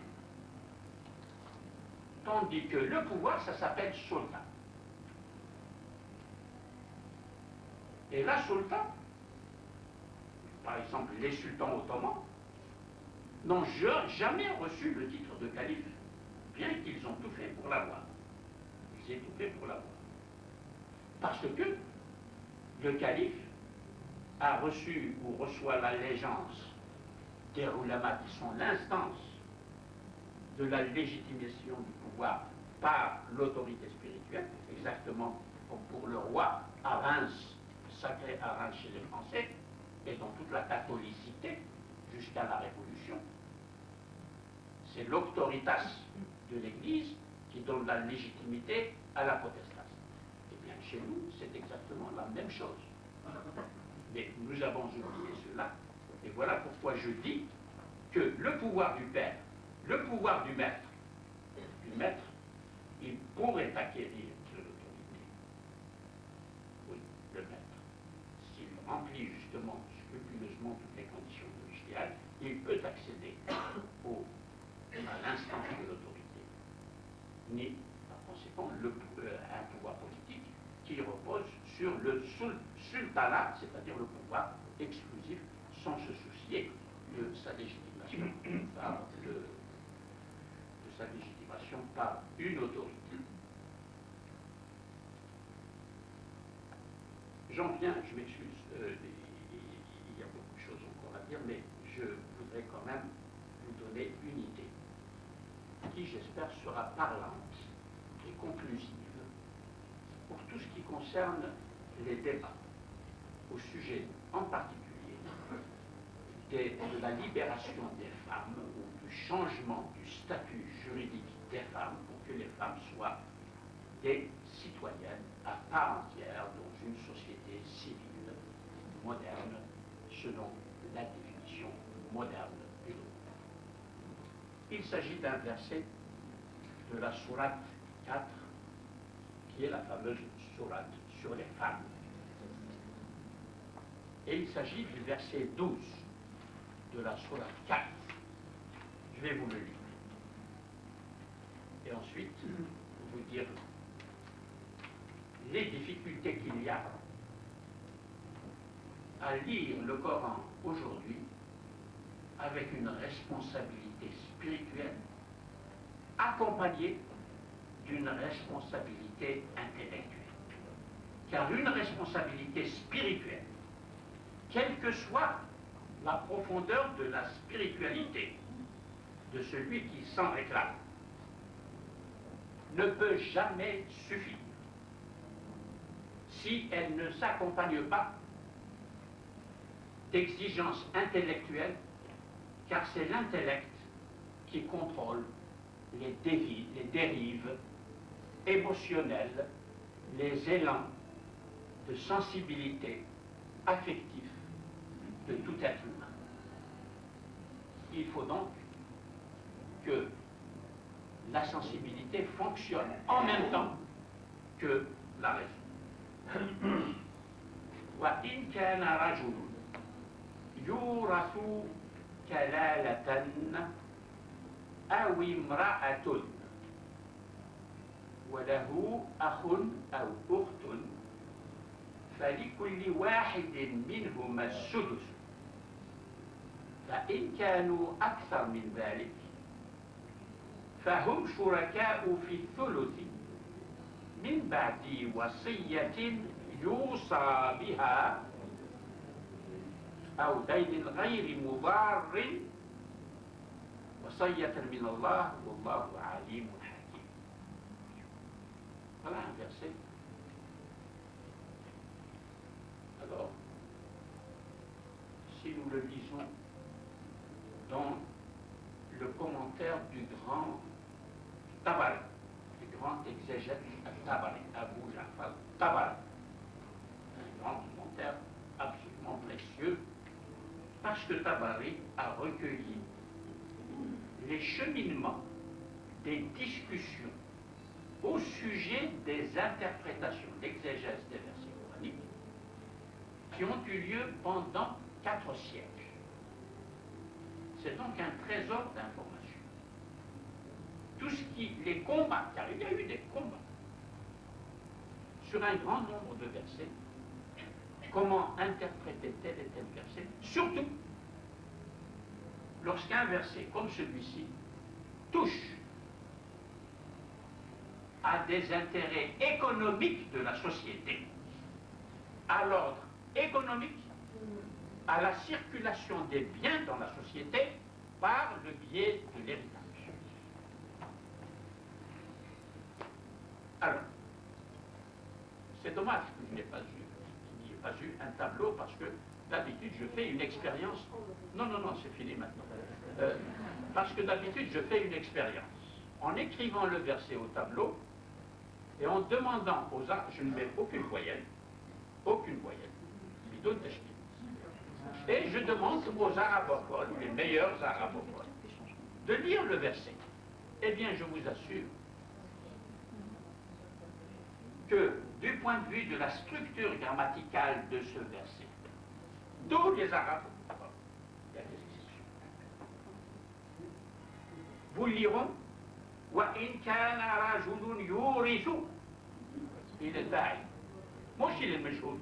Tandis que le pouvoir, ça s'appelle sultan. Et la sultan, par exemple les sultans ottomans, n'ont jamais reçu le titre de calife, bien qu'ils ont tout fait pour l'avoir. Ils ont tout fait pour l'avoir. Parce que le calife a reçu ou reçoit l'allégeance des ulama qui sont l'instance de la légitimation du pouvoir par l'autorité spirituelle, exactement comme pour le roi à Reims, sacré à Reims chez les Français, et dans toute la catholicité jusqu'à la Révolution. C'est l'autoritas de l'Église qui donne la légitimité à la potestas. Et bien chez nous, c'est exactement la même chose. Mais nous avons oublié cela, et voilà pourquoi je dis que le pouvoir du père, le pouvoir du maître il pourrait acquérir de l'autorité. Oui, le maître. S'il remplit justement scrupuleusement toutes les conditions de l'ijtihad, il peut accéder à l'instance de l'autorité. Mais, par conséquent, un pouvoir politique qui repose sur le sultanat, c'est-à-dire le pouvoir exclusif, sans se soucier de sa légitimation par une autorité. J'en viens, je m'excuse, il y a beaucoup de choses encore à dire, mais je voudrais quand même vous donner une idée qui, j'espère, sera parlante et conclusive pour tout ce qui concerne les débats au sujet en particulier de la libération des femmes ou du changement du statut juridique des femmes pour que les femmes soient des citoyennes à part entière dans une société civile moderne selon la définition moderne du droit. Il s'agit d'un verset de la sourate 4 qui est la fameuse sourate sur les femmes. Et il s'agit du verset 12 de la sourate 4. Je vais vous le lire. Et ensuite, vous dire les difficultés qu'il y a à lire le Coran aujourd'hui avec une responsabilité spirituelle accompagnée d'une responsabilité intellectuelle. Car une responsabilité spirituelle, quelle que soit la profondeur de la spiritualité de celui qui s'en réclame, ne peut jamais suffire si elle ne s'accompagne pas d'exigences intellectuelles, car c'est l'intellect qui contrôle les dérives émotionnelles, les élans de sensibilité affective de tout être humain. Il faut donc que la sensibilité fonctionne en même temps que la raison. Wa in kana rajulun yurathu kalalatan aw imra'atun wa lahu akhun aw ukhtun فلكل واحد منهما السدس فإن كانوا أكثر من ذلك فهم شركاء في الثلث من بعد وصية يوصى بها أو دين غير مضار وصية من الله والله عليم حكيم. Voilà un verset. Alors, si nous le lisons dans le commentaire du grand Tabari, du grand exégète Tabari, Abu Ja'far Tabari, un grand commentaire absolument précieux, parce que Tabari a recueilli les cheminements des discussions au sujet des interprétations, l'exégèse des versets coraniques, qui ont eu lieu pendant 4 siècles. C'est donc un trésor d'informations. Tout ce qui, les combats, car il y a eu des combats, sur un grand nombre de versets, comment interpréter tel et tel verset, surtout lorsqu'un verset comme celui-ci touche à des intérêts économiques de la société, à l'ordre économique, à la circulation des biens dans la société par le biais de l'héritage. Alors, c'est dommage que je n'ai pas eu un tableau, parce que d'habitude je fais une expérience. Non, c'est fini maintenant. Parce que d'habitude je fais une expérience en écrivant le verset au tableau et en demandant aux arabes, je ne mets aucune voyelle, et je demande aux arabophones, les meilleurs arabophones, de lire le verset. Eh bien, je vous assure que, du point de vue de la structure grammaticale de ce verset, tous les Arabes, il y a des exceptions, vous liront وإن كان رجل يورث إلى الداعي مش للمشهود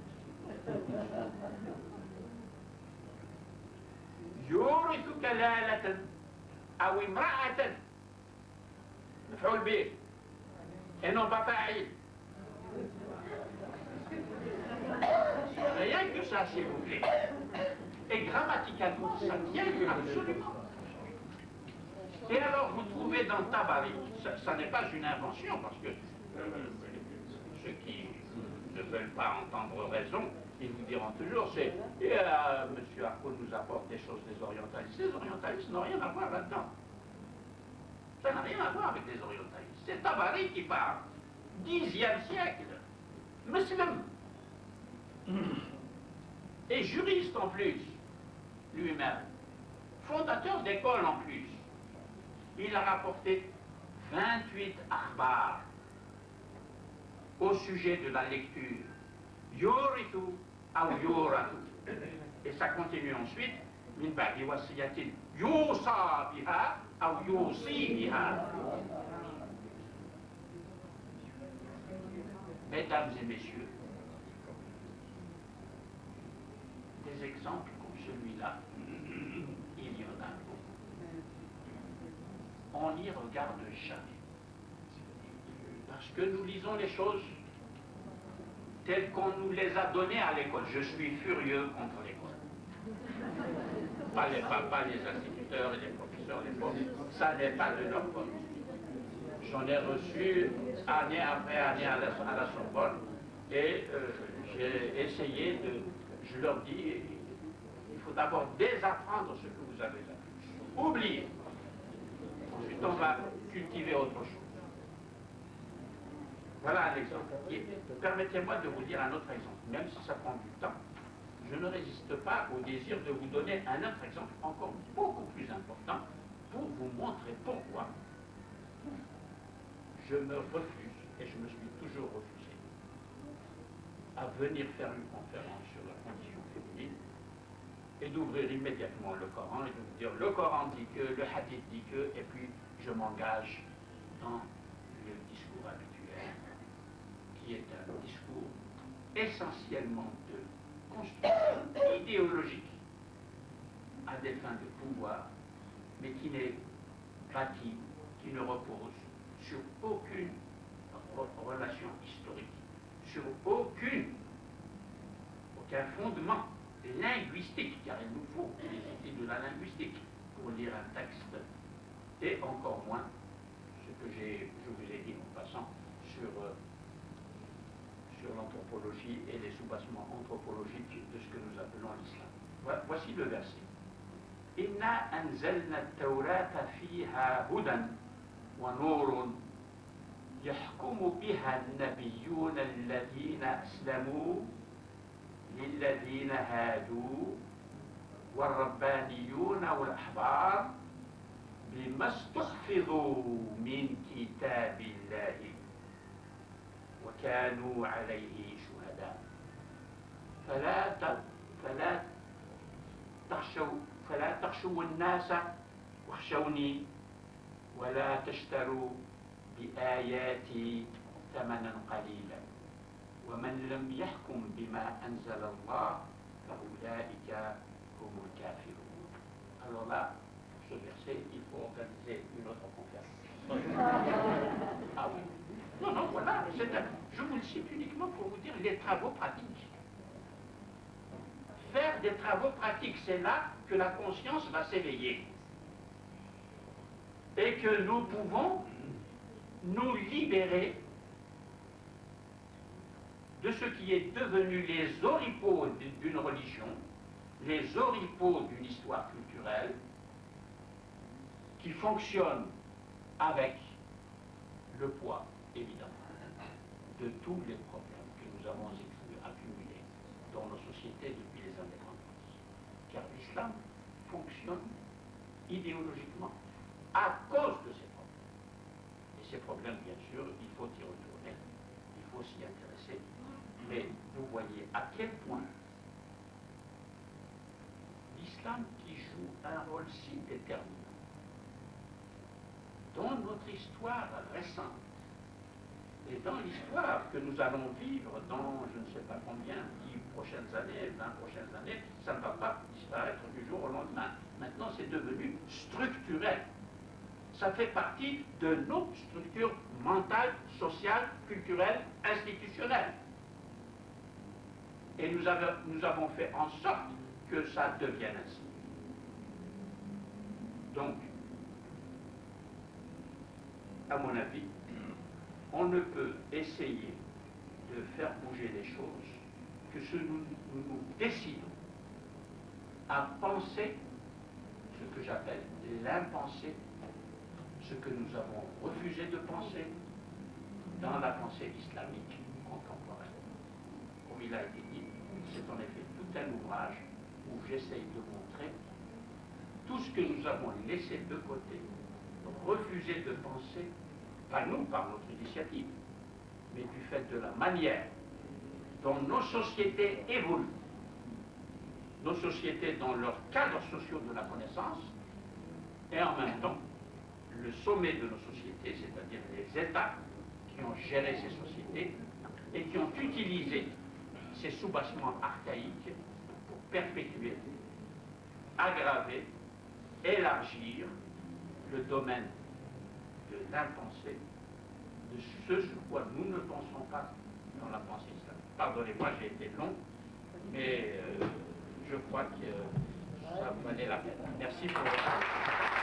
يورث كلالة أو امرأة مفعول به et non pas فاعل. Rien que ça, s'il vous plaît. Et grammaticalement, ça tient absolument. Et alors, vous trouvez dans Tabari, ça n'est pas une invention, parce que ceux qui ne veulent pas entendre raison, ils vous diront toujours, c'est M. Harcourt nous apporte des choses des orientalistes. Les orientalistes n'ont rien à voir là-dedans. Ça n'a rien à voir avec les orientalistes. C'est Tabari qui parle. 10e siècle. Muslim. Et juriste en plus, lui-même. Fondateur d'école en plus. Il a rapporté 28 akhbar au sujet de la lecture. Yorithu ou yoratu. Et ça continue ensuite. Min ba'di wasiyatin yusa biha ou yusi biha. Mesdames et messieurs, des exemples comme celui-là, il y en a beaucoup. On n'y regarde jamais. Parce que nous lisons les choses telles qu'on nous les a données à l'école. Je suis furieux contre l'école. Pas les instituteurs et les professeurs, les profs. Ça n'est pas de leur faute. J'en ai reçu année après année à la Sorbonne et j'ai essayé de... Je leur dis, il faut d'abord désapprendre ce que vous avez appris. Oubliez. Ensuite, on va cultiver autre chose. Voilà un exemple. Permettez-moi de vous dire un autre exemple. Même si ça prend du temps, je ne résiste pas au désir de vous donner un autre exemple encore beaucoup plus important pour vous montrer pourquoi je me refuse, et je me suis toujours refusé, à venir faire une conférence sur la condition féminine et d'ouvrir immédiatement le Coran et de vous dire le Coran dit que, le hadith dit que, et puis je m'engage dans le discours habituel, qui est un discours essentiellement de construction idéologique à des fins de pouvoir, mais qui n'est bâti, qui ne repose sur aucune relation historique, sur aucun fondement linguistique, car il nous faut les outils de la linguistique pour lire un texte, et encore moins ce que je vous ai dit en passant sur l'anthropologie et les soubassements anthropologiques de ce que nous appelons l'islam. Voici le verset. Inna anzalna at-taurata fiha hudan ونور يحكم بها النبيون الذين أسلموا للذين هادوا والربانيون والأحبار بما استحفظوا من كتاب الله وكانوا عليه شهداء فلا تخشوا الناس واخشوني ولا تشتروا بآياتي ثمنا قليلا ومن لم يحكم بما أنزل الله فأولئك هم الكافرون. Alors là, pour ce verset, il faut organiser une autre conférence. Ah oui. Non, voilà, je vous le cite uniquement pour vous dire les travaux pratiques. Faire des travaux pratiques, c'est là que la conscience va s'éveiller. Et que nous pouvons nous libérer de ce qui est devenu les oripeaux d'une religion, les oripeaux d'une histoire culturelle, qui fonctionne avec le poids, évidemment, de tous les problèmes que nous avons accumulés dans nos sociétés depuis les indépendances. Car l'islam fonctionne idéologiquement à cause de ces problèmes. Et ces problèmes, bien sûr, il faut y retourner. Il faut s'y intéresser, mais vous voyez à quel point l'islam, qui joue un rôle si déterminant dans notre histoire récente et dans l'histoire que nous allons vivre dans je ne sais pas combien, 10 prochaines années, 20 prochaines années, ça ne va pas disparaître du jour au lendemain. Maintenant, c'est devenu structurel. Ça fait partie de notre structure mentale, sociale, culturelle, institutionnelle. Et nous avons fait en sorte que ça devienne ainsi. Donc, à mon avis, on ne peut essayer de faire bouger les choses que si nous décidons à penser ce que j'appelle l'impensé, ce que nous avons refusé de penser dans la pensée islamique contemporaine. Comme il a été dit, c'est en effet tout un ouvrage où j'essaye de montrer tout ce que nous avons laissé de côté, refusé de penser, pas nous par notre initiative, mais du fait de la manière dont nos sociétés évoluent, nos sociétés dans leurs cadres sociaux de la connaissance, et en même temps le sommet de nos sociétés, c'est-à-dire les États qui ont géré ces sociétés et qui ont utilisé ces soubassements archaïques pour perpétuer, aggraver, élargir le domaine de l'impensé, de ce sur quoi nous ne pensons pas dans la pensée islamique. Pardonnez-moi, j'ai été long, mais je crois que ça valait la peine. Merci pour votre attention.